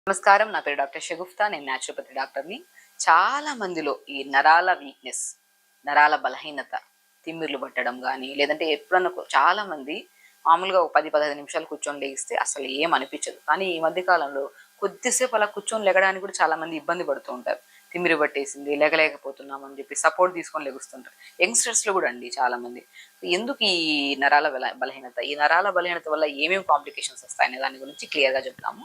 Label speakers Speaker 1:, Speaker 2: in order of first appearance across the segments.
Speaker 1: నమస్కారం, నా పేరు డాక్టర్ షగుఫ్తా. నేను న్యాచురోపతి డాక్టర్ని. చాలా మందిలో ఈ నరాల వీక్నెస్, నరాల బలహీనత, తిమ్మిర్లు పట్టడం కానీ, లేదంటే ఎప్పుడన్నా చాలా మంది మామూలుగా ఒక 10-15 నిమిషాలు కూర్చొని లేగిస్తే అసలు ఏం అనిపించదు. కానీ ఈ మధ్య కాలంలో కొద్దిసేపు అలా కూర్చొని లెగడానికి కూడా చాలా మంది ఇబ్బంది పడుతూ ఉంటారు. తిమ్మిరి పట్టేసింది, లేగలేకపోతున్నాం అని చెప్పి సపోర్ట్ తీసుకొని లెగుస్తుంటారు. యంగ్స్టర్స్లో కూడా అండి చాలా మంది. ఎందుకు ఈ నరాల బలహీనత, ఈ నరాల బలహీనత వల్ల ఏమేమి కాంప్లికేషన్స్ వస్తాయనే దాని గురించి క్లియర్గా చెప్తాము.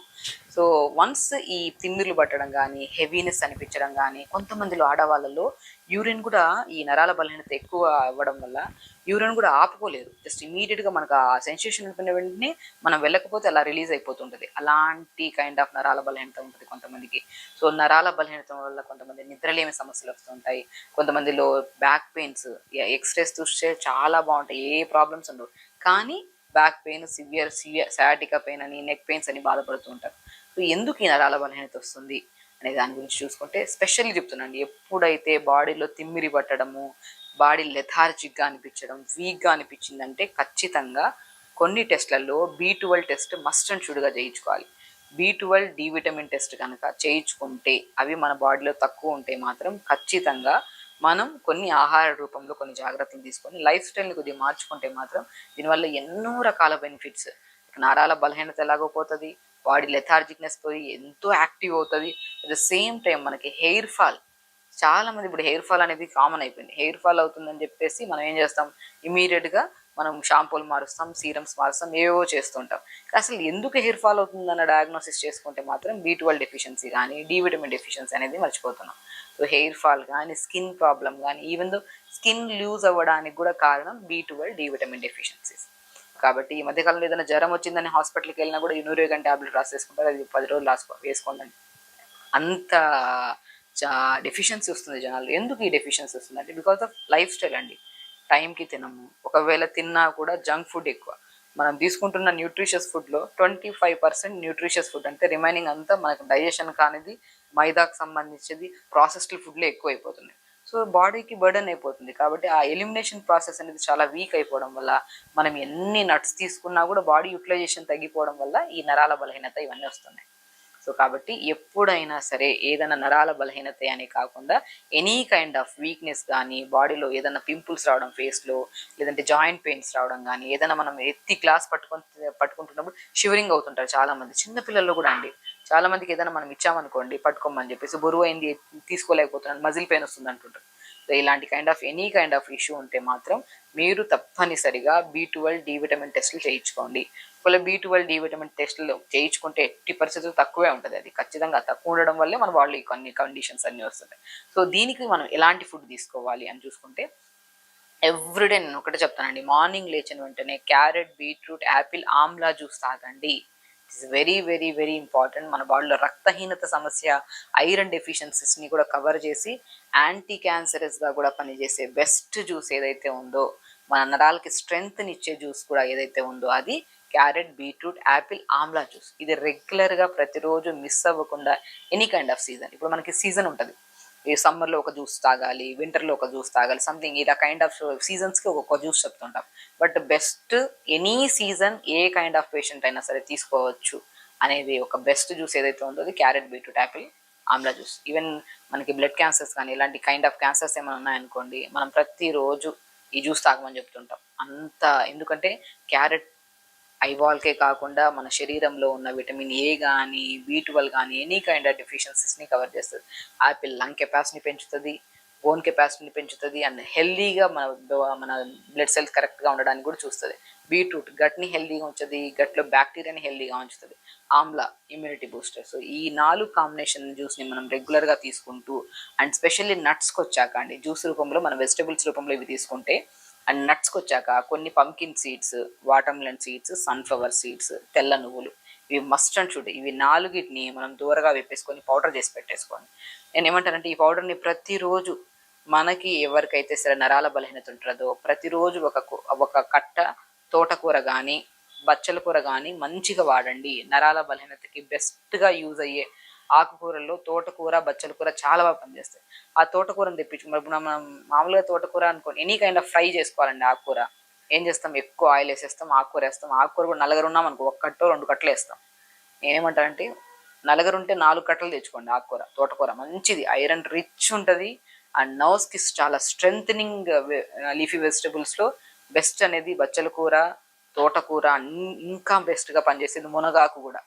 Speaker 1: సో వన్స్ ఈ తిమ్మిర్లు పట్టడం కానీ, హెవీనెస్ అనిపించడం కానీ, కొంతమందిలో ఆడవాళ్ళలో యూరిన్ కూడా ఈ నరాల బలహీనత ఎక్కువ అవ్వడం వల్ల యూరిన్ కూడా ఆపుకోలేదు. జస్ట్ ఇమీడియట్గా మనకు ఆ సెన్సేషన్ ఉంటున్న వెంటనే మనం వెళ్ళకపోతే అలా రిలీజ్ అయిపోతుంటుంది. అలాంటి కైండ్ ఆఫ్ నరాల బలహీనత ఉంటుంది కొంతమందికి. సో నరాల బలహీనత వల్ల కొంతమంది నిద్రలేమి సమస్యలు వస్తుంటాయి. కొంతమందిలో బ్యాక్ పెయిన్స్, ఎక్స్రేస్ చూస్తే చాలా బాగుంటాయి, ఏ ప్రాబ్లమ్స్ ఉండవు. కానీ back pain, severe sciatica pain అని, నెక్ పెయిన్స్ అని బాధపడుతూ ఉంటారు. సో ఎందుకు ఈ నరాల బలహీనత వస్తుంది అనే దాని గురించి చూసుకుంటే స్పెషల్లీ చెప్తున్నాండి. ఎప్పుడైతే బాడీలో తిమ్మిరి పట్టడము, బాడీ లెథార్జిక్గా అనిపించడం, వీక్గా అనిపించిందంటే ఖచ్చితంగా కొన్ని టెస్ట్లలో B12 టెస్ట్ మస్ట్ అండ్ షుడ్గా చేయించుకోవాలి. B12 డి విటమిన్ టెస్ట్ కనుక చేయించుకుంటే అవి మన బాడీలో తక్కువ ఉంటే మాత్రం ఖచ్చితంగా మనం కొన్ని ఆహార రూపంలో కొన్ని జాగ్రత్తలు తీసుకొని లైఫ్ స్టైల్ని కొద్దిగా మార్చుకుంటే మాత్రం దీనివల్ల ఎన్నో రకాల బెనిఫిట్స్. నరాల బలహీనత ఎలాగో పోతుంది, బాడీ లెథార్జిక్నెస్ పోయి ఎంతో యాక్టివ్ అవుతుంది. అట్ ద సేమ్ టైం మనకి హెయిర్ ఫాల్, చాలా మంది ఇప్పుడు హెయిర్ ఫాల్ అనేది కామన్ అయిపోయింది. హెయిర్ ఫాల్ అవుతుందని చెప్పేసి మనం ఏం చేస్తాం, ఇమీడియట్గా మనం షాంపూలు మారుస్తాం, సీరమ్స్ మారుస్తాం, ఏవో చేస్తుంటాం. అసలు ఎందుకు హెయిర్ ఫాల్ అవుతుందన్న డయాగ్నోసిస్ చేసుకుంటే మాత్రం B12 డెఫిషియన్సీ కానీ, డి విటమిన్ డెఫిషియన్సీ అనేది మర్చిపోతున్నాం. సో హెయిర్ ఫాల్ కానీ, స్కిన్ ప్రాబ్లం కానీ, ఈవెన్ దో స్కిన్ లూజ్ అవ్వడానికి కూడా కారణం B12 డి విటమిన్ డెఫిషియన్సీస్. కాబట్టి ఈ మధ్యకాలంలో ఏదైనా జ్వరం వచ్చిందని హాస్పిటల్కి వెళ్ళినా కూడా యూనోరేగన్ ట్యాబ్లెట్ రాసేసుకుంటారు, అది 10 రోజులు వేసుకోండి. అంత డెఫిషియన్సీ వస్తుంది జనాలు. ఎందుకు ఈ డెఫిషియన్సీ వస్తుంది అంటే బికాస్ ఆఫ్ లైఫ్ స్టైల్ అండి. టైంకి తినము, ఒకవేళ తిన్నా కూడా జంక్ ఫుడ్ ఎక్కువ. మనం తీసుకుంటున్న న్యూట్రిషియస్ ఫుడ్లో 25% న్యూట్రిషియస్ ఫుడ్, అంటే రిమైనింగ్ అంతా మనకు డైజెషన్ కానిది, మైదాకు సంబంధించింది, ప్రాసెస్డ్ ఫుడ్లే ఎక్కువ అయిపోతున్నాయి. సో బాడీకి బర్డెన్ అయిపోతుంది. కాబట్టి ఆ ఎలిమినేషన్ ప్రాసెస్ అనేది చాలా వీక్ అయిపోవడం వల్ల మనం ఎన్ని నట్స్ తీసుకున్నా కూడా బాడీ యూటిలైజేషన్ తగ్గిపోవడం వల్ల ఈ నరాల బలహీనత ఇవన్నీ వస్తున్నాయి. సో కాబట్టి ఎప్పుడైనా సరే ఏదైనా నరాల బలహీనత అని కాకుండా ఎనీ కైండ్ ఆఫ్ వీక్నెస్ కానీ, బాడీలో ఏదైనా పింపుల్స్ రావడం ఫేస్లో, లేదంటే జాయింట్ పెయిన్స్ రావడం కానీ, ఏదైనా మనం ఎత్తి గ్లాస్ పట్టుకుంటున్నప్పుడు షివరింగ్ అవుతుంటారు చాలామంది. చిన్నపిల్లల్లో కూడా అండి, చాలా మందికి ఏదైనా మనం ఇచ్చామనుకోండి పట్టుకోమని చెప్పేసి, బరువు అయింది తీసుకోలేకపోతున్నాను, మజిల్ పెయిన్ వస్తుంది అంటుంటారు. సో ఇలాంటి ఎనీ కైండ్ ఆఫ్ ఇష్యూ ఉంటే మాత్రం మీరు తప్పనిసరిగా B12 డి విటమిన్ టెస్టులు చేయించుకోండి. ఒకవేళ B12 డి విటమిన్ టెస్టులు చేయించుకుంటే 80% తక్కువే ఉంటుంది. అది ఖచ్చితంగా తక్కువ ఉండడం వల్లే మన బాడీ కొన్ని కండిషన్స్ అన్నీ వస్తుంటాయి. సో దీనికి మనం ఎలాంటి ఫుడ్ తీసుకోవాలి అని చూసుకుంటే, ఎవ్రీడే నేను ఒకటే చెప్తానండి, మార్నింగ్ లేచిన వెంటనే carrot, beetroot, apple, amla juice తాగండి. It's very very very important. మన బాడీలో రక్తహీనత సమస్య, ఐరన్ డెఫిషియన్సీస్ని కూడా కవర్ చేసి యాంటీ క్యాన్సరస్గా కూడా పనిచేసే బెస్ట్ జ్యూస్ ఏదైతే ఉందో, మన నరాలకి స్ట్రెంగ్త్ని ఇచ్చే జ్యూస్ కూడా ఏదైతే ఉందో అది carrot, beetroot, apple, amla juice. ఇది రెగ్యులర్గా ప్రతిరోజు మిస్ అవ్వకుండా ఎనీ కైండ్ ఆఫ్ సీజన్, ఇప్పుడు మనకి సీజన్ ఉంటుంది, ఈ సమ్మర్లో ఒక జ్యూస్ తాగాలి, వింటర్లో ఒక జ్యూస్ తాగాలి, సంథింగ్ ఇలా కైండ్ ఆఫ్ సీజన్స్కి ఒక్కొక్క జ్యూస్ చెప్తుంటాం. But best any season a kind of patient అయినా సరే తీసుకోవచ్చు అనేది ఒక బెస్ట్ జ్యూస్ ఏదైతే ఉందో అది carrot, beetroot, apple, amla juice. Even మనకి బ్లడ్ క్యాన్సర్స్ కానీ ఇలాంటి కైండ్ ఆఫ్ క్యాన్సర్స్ ఏమైనా ఉన్నాయనుకోండి, మనం ప్రతిరోజు ఈ జ్యూస్ తాగమని చెప్తుంటాం. అంత ఎందుకంటే క్యారెట్ ఐబాల్కే కాకుండా మన శరీరంలో ఉన్న విటమిన్ ఏ కానీ, B12 కానీ ఎనీ కైండ్ ఆఫ్ డెఫిషియన్సీస్ని కవర్ చేస్తుంది. యాపిల్ లంగ్ కెపాసిటీని పెంచుతుంది, బోన్ కెపాసిటీని పెంచుతుంది, అండ్ హెల్దీగా మన బ్లడ్ సెల్స్ కరెక్ట్గా ఉండడానికి కూడా చూస్తుంది. బీట్రూట్ గట్ని హెల్దీగా ఉంచుతుంది, గట్లో బ్యాక్టీరియాని హెల్దీగా ఉంచుతుంది. Amla immunity booster. సో ఈ 4 కాంబినేషన్ జ్యూస్ని మనం రెగ్యులర్గా తీసుకుంటూ, అండ్ స్పెషల్లీ నట్స్కి వచ్చాక అండి, జ్యూస్ రూపంలో మన వెజిటబుల్స్ రూపంలో ఇవి తీసుకుంటే, అండ్ నట్స్కి వచ్చాక కొన్ని pumpkin seeds, watermelon seeds, sunflower seeds, తెల్ల నువ్వులు, ఇవి మస్ట్ అండ్ షుడ్. ఇవి 4ని మనం దూరగా వేపేసుకొని పౌడర్ చేసి పెట్టేసుకోండి. నేను ఏమంటానంటే ఈ పౌడర్ని ప్రతిరోజు మనకి ఎవరికైతే సరే నరాల బలహీనత ఉంటుందో ప్రతిరోజు ఒక కట్ట తోటకూర కానీ, బచ్చల కూర కానీ మంచిగా వాడండి. నరాల బలహీనతకి బెస్ట్గా యూజ్ అయ్యే ఆకుకూరల్లో తోటకూర, బచ్చల కూర చాలా బాగా పనిచేస్తాయి. ఆ తోటకూరను తెప్పించుకున్నప్పుడు మనం మామూలుగా తోటకూర అనుకోని ఎనీ కైండ్ ఆఫ్ ఫ్రై చేసుకోవాలండి ఆకుకూర. ఏం చేస్తాం, ఎక్కువ ఆయిల్ వేసేస్తాం, ఆకుకూర వేస్తాం. ఆకుకూర కూడా నలుగురు ఉన్నాం అనుకో, 1 కట్టో 2 కట్టలు వేస్తాం. నేనేమంటానంటే నలుగురు ఉంటే 4 కట్టలు తెచ్చుకోండి. ఆకుకూర, తోటకూర మంచిది, ఐరన్ రిచ్ ఉంటుంది. అండ్ నర్వ్స్కి చాలా స్ట్రెంథనింగ్ లీఫీ వెజిటబుల్స్లో బెస్ట్ అనేది బచ్చల కూర, తోటకూర, ఇంకా బెస్ట్గా పనిచేసేది మునగాకు కూడా.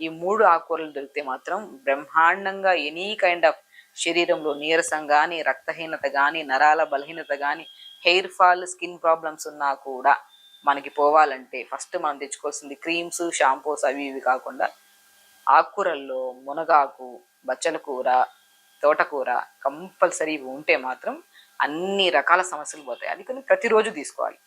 Speaker 1: ఈ 3 ఆకుకూరలు దొరికితే మాత్రం బ్రహ్మాండంగా ఎనీ కైండ్ ఆఫ్ శరీరంలో నీరసం కానీ, రక్తహీనత కానీ, నరాల బలహీనత కానీ, హెయిర్ ఫాల్, స్కిన్ ప్రాబ్లమ్స్ ఉన్నా కూడా మనకి పోవాలంటే ఫస్ట్ మనం తెచ్చుకోవాల్సింది క్రీమ్స్, షాంపూస్ అవి ఇవి కాకుండా ఆకుకూరల్లో మునగాకు, బచ్చల కూర, తోటకూర కంపల్సరీ ఉంటే మాత్రం అన్ని రకాల సమస్యలు పోతాయి. అది కానీ ప్రతిరోజు తీసుకోవాలి.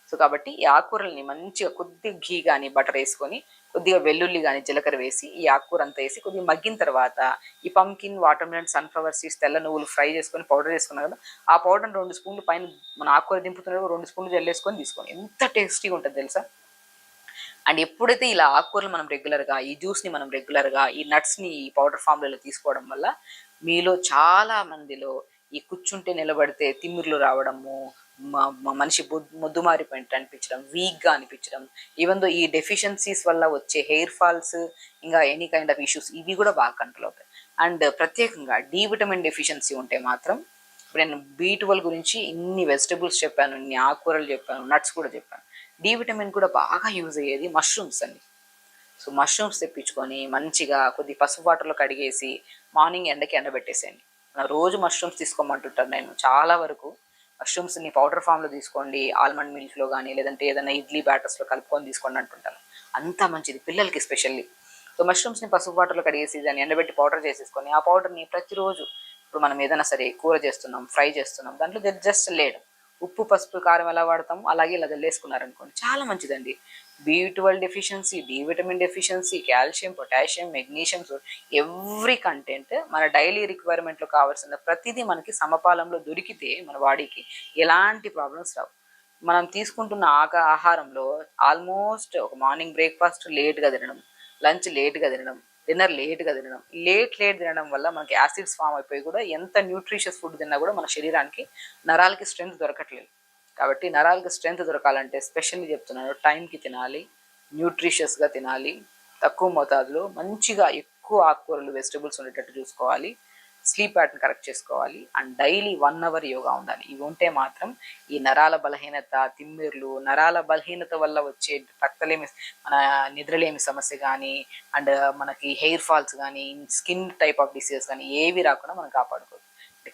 Speaker 1: సో కాబట్టి ఈ ఆకుకూరల్ని మంచిగా కొద్దిగా ఘీ కానీ బటర్ వేసుకొని, కొద్దిగా వెల్లుల్లి కానీ జీలకర్ర వేసి ఈ ఆకుకూర అంతా వేసి కొద్దిగా మగ్గిన తర్వాత ఈ pumpkin, water melon, sunflower seeds, తెల్ల నువ్వులు ఫ్రై చేసుకొని పౌడర్ చేసుకున్నాం కదా, ఆ పౌడర్ 2 స్పూన్లు పైన మన ఆకుకూర దింపుతున్నప్పుడు 2 స్పూన్లు జల్లేసుకొని తీసుకోండి. ఎంత టేస్టీగా ఉంటుంది తెలుసా. అండ్ ఎప్పుడైతే ఇలా ఆకుకూరలు మనం రెగ్యులర్గా, ఈ జ్యూస్ని మనం రెగ్యులర్గా, ఈ నట్స్ని ఈ పౌడర్ ఫామ్లలో తీసుకోవడం వల్ల మీలో చాలా మందిలో ఈ కూర్చుంటే నిలబడితే తిమ్మిర్లు రావడము, మనిషి మొద్దుమారిపోయినట్టు అనిపించడం, వీక్గా అనిపించడం, ఈవెన్ దో ఈ డెఫిషియన్సీస్ వల్ల వచ్చే హెయిర్ ఫాల్స్, ఇంకా ఎనీ కైండ్ ఆఫ్ ఇష్యూస్ ఇవి కూడా బాగా కంట్రోల్ అవుతాయి. అండ్ ప్రత్యేకంగా డి విటమిన్ డెఫిషియన్సీ ఉంటే మాత్రం, ఇప్పుడు నేను B12 గురించి ఇన్ని వెజిటబుల్స్ చెప్పాను, ఇన్ని ఆకుకూరలు చెప్పాను, నట్స్ కూడా చెప్పాను. డి విటమిన్ కూడా బాగా యూజ్ అయ్యేది మష్రూమ్స్ అండి. సో మష్రూమ్స్ తెప్పించుకొని మంచిగా కొద్ది పసుపు వాటర్లో కడిగేసి మార్నింగ్ ఎండకి ఎండబెట్టేసేయండి. రోజు మష్రూమ్స్ తీసుకోమంటుంటాను నేను. చాలా వరకు మష్రూమ్స్ని పౌడర్ ఫామ్లో తీసుకోండి, ఆల్మండ్ మిల్క్లో కానీ, లేదంటే ఏదైనా ఇడ్లీ బ్యాటర్స్లో కలుపుకొని తీసుకోండి అంటుంటాను. అంతా మంచిది పిల్లలకి స్పెషల్లీ. సో మష్రూమ్స్ని పసుపు వాటర్లో కడిగేసి దాన్ని ఎండబెట్టి పౌడర్ చేసేసుకొని ఆ పౌడర్ని ప్రతిరోజు, ఇప్పుడు మనం ఏదైనా సరే కూర చేస్తున్నాం, ఫ్రై చేస్తున్నాం, దాంట్లో జస్ట్ లేడు ఉప్పు, పసుపు, కారం ఎలా వాడతాం అలాగే ఇలా జల్లేసుకున్నారనుకోండి, చాలా మంచిదండి. B12 deficiency, D vitamin deficiency, calcium, potassium, magnesium, every content మన డైలీ రిక్వైర్మెంట్లో కావాల్సిన ప్రతిదీ మనకి సమపాలంలో దొరికితే మన బాడీకి ఎలాంటి ప్రాబ్లమ్స్ రావు. మనం తీసుకుంటున్న ఆహారంలో ఆల్మోస్ట్ ఒక మార్నింగ్ బ్రేక్ఫాస్ట్ లేట్గా తినడం, లంచ్ లేట్గా తినడం, డిన్నర్ లేట్గా తినడం, లేట్ తినడం వల్ల మనకి యాసిడ్స్ ఫామ్ అయిపోయి కూడా ఎంత న్యూట్రిషియస్ ఫుడ్ తిన్నా కూడా మన శరీరానికి, నరాలకి స్ట్రెంత్ దొరకట్లేదు. కాబట్టి నరాలకి స్ట్రెంత్ దొరకాలంటే స్పెషల్లీ చెప్తున్నాను, టైంకి తినాలి, న్యూట్రిషియస్గా తినాలి, తక్కువ మోతాదులో మంచిగా ఎక్కువ ఆకుకూరలు, వెజిటబుల్స్ ఉండేటట్టు చూసుకోవాలి, స్లీప్ ప్యాటర్న్ కరెక్ట్ చేసుకోవాలి, అండ్ డైలీ 1 అవర్ యోగా ఉండాలి. ఇవి ఉంటే మాత్రం ఈ నరాల బలహీనత, తిమ్మిర్లు, నరాల బలహీనత వల్ల వచ్చే రక్తలేమి, మన నిద్రలేమి సమస్య కానీ, అండ్ మనకి హెయిర్ ఫాల్స్ కానీ, స్కిన్ టైప్ ఆఫ్ డిసీజెస్ కానీ ఏవి రాకుండా మనం కాపాడుకోవచ్చు.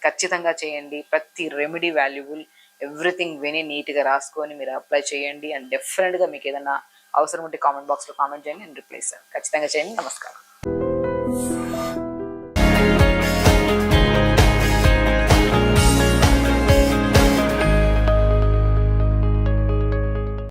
Speaker 1: ఖచ్చితంగా చేయండి. ప్రతి రెమెడీ వాల్యుబుల్, ఎవ్రీథింగ్ విని నీట్గా రాసుకొని మీరు అప్లై చేయండి. అండ్ డెఫినెట్గా మీకు ఏదైనా అవసరం ఉంటే కామెంట్ బాక్స్లో కామెంట్ చేయండి, నేను రిప్లై ఇస్తాను. ఖచ్చితంగా చేయండి. నమస్కారం.